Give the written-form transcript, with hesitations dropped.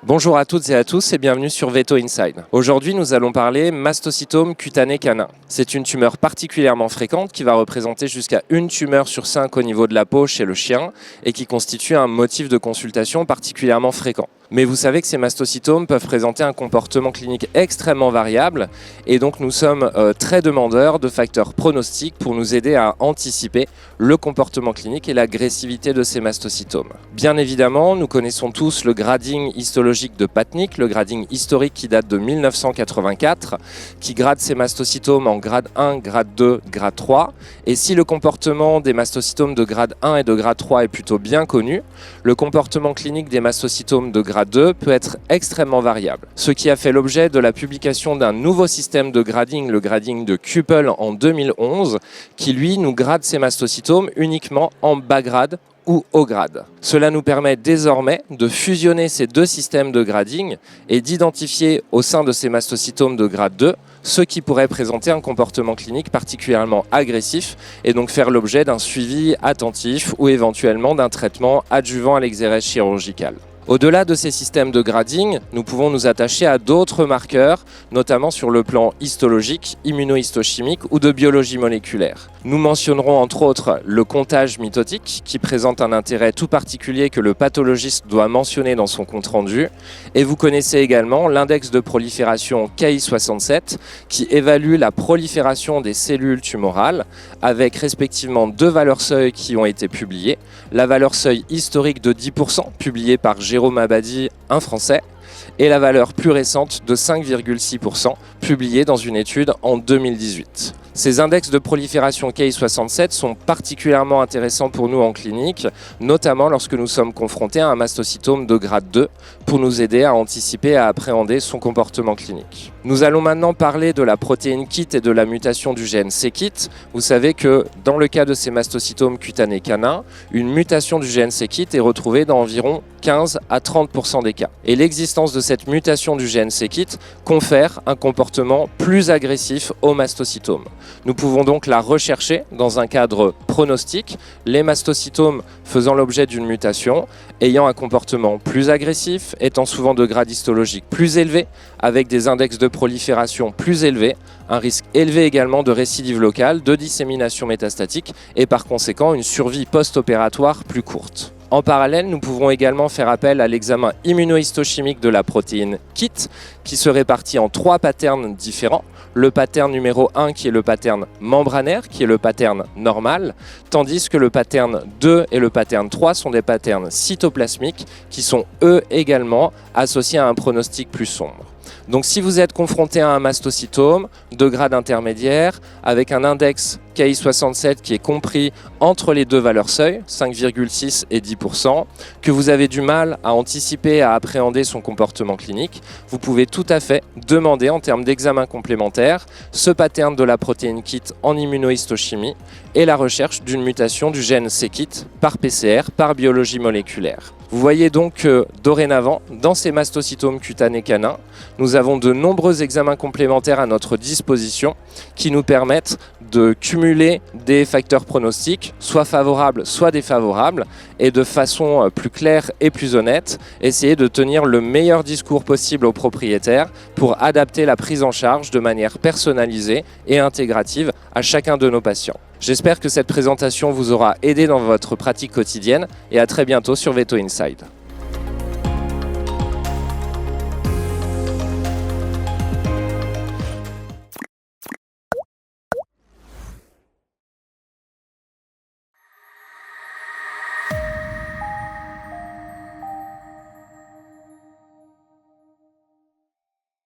Bonjour à toutes et à tous et bienvenue sur Veto Inside. Aujourd'hui, nous allons parler mastocytome cutané canin. C'est une tumeur particulièrement fréquente qui va représenter jusqu'à une tumeur sur 5 au niveau de la peau chez le chien et qui constitue un motif de consultation particulièrement fréquent. Mais vous savez que ces mastocytomes peuvent présenter un comportement clinique extrêmement variable et donc nous sommes très demandeurs de facteurs pronostiques pour nous aider à anticiper le comportement clinique et l'agressivité de ces mastocytomes. Bien évidemment, nous connaissons tous le grading histologique de Patnick, le grading historique qui date de 1984, qui grade ces mastocytomes en grade 1, grade 2, grade 3. Et si le comportement des mastocytomes de grade 1 et de grade 3 est plutôt bien connu, le comportement clinique des mastocytomes de grade 2 peut être extrêmement variable. Ce qui a fait l'objet de la publication d'un nouveau système de grading, le grading de Kupel en 2011, qui lui nous grade ces mastocytomes uniquement en bas grade ou haut grade. Cela nous permet désormais de fusionner ces deux systèmes de grading et d'identifier au sein de ces mastocytomes de grade 2 ceux qui pourraient présenter un comportement clinique particulièrement agressif et donc faire l'objet d'un suivi attentif ou éventuellement d'un traitement adjuvant à l'exérèse chirurgicale. Au-delà de ces systèmes de grading, nous pouvons nous attacher à d'autres marqueurs, notamment sur le plan histologique, immunohistochimique ou de biologie moléculaire. Nous mentionnerons entre autres le comptage mitotique, qui présente un intérêt tout particulier que le pathologiste doit mentionner dans son compte-rendu. Et vous connaissez également l'index de prolifération Ki-67, qui évalue la prolifération des cellules tumorales, avec respectivement deux valeurs seuil qui ont été publiées. La valeur seuil historique de 10%, publiée par Jérôme Abadi, un Français, et la valeur plus récente de 5,6%, publiée dans une étude en 2018. Ces index de prolifération Ki-67 sont particulièrement intéressants pour nous en clinique, notamment lorsque nous sommes confrontés à un mastocytome de grade 2, pour nous aider à anticiper et à appréhender son comportement clinique. Nous allons maintenant parler de la protéine KIT et de la mutation du gène c-KIT. Vous savez que dans le cas de ces mastocytomes cutanés canins, une mutation du gène c-KIT est retrouvée dans environ 15 à 30% des cas. Et l'existence de cette mutation du gène c-KIT confère un comportement plus agressif au mastocytome. Nous pouvons donc la rechercher dans un cadre pronostique, les mastocytomes faisant l'objet d'une mutation, ayant un comportement plus agressif, étant souvent de grade histologique plus élevé, avec des index de prolifération plus élevés, un risque élevé également de récidive locale, de dissémination métastatique et par conséquent une survie post-opératoire plus courte. En parallèle, nous pouvons également faire appel à l'examen immunohistochimique de la protéine KIT, qui se répartit en 3 patterns différents. Le pattern numéro 1 qui est le pattern membranaire, qui est le pattern normal, tandis que le pattern 2 et le pattern 3 sont des patterns cytoplasmiques qui sont eux également associés à un pronostic plus sombre. Donc si vous êtes confronté à un mastocytome de grade intermédiaire avec un index Ki-67 qui est compris entre les deux valeurs seuil, 5,6 et 10%, que vous avez du mal à anticiper et à appréhender son comportement clinique, vous pouvez tout à fait demander en termes d'examen complémentaire ce pattern de la protéine KIT en immunohistochimie et la recherche d'une mutation du gène c-KIT par PCR, par biologie moléculaire. Vous voyez donc que dorénavant, dans ces mastocytomes cutanés canins, nous avons de nombreux examens complémentaires à notre disposition qui nous permettent de cumuler des facteurs pronostiques, soit favorables, soit défavorables, et de façon plus claire et plus honnête, essayer de tenir le meilleur discours possible aux propriétaires pour adapter la prise en charge de manière personnalisée et intégrative à chacun de nos patients. J'espère que cette présentation vous aura aidé dans votre pratique quotidienne et à très bientôt sur Veto Inside.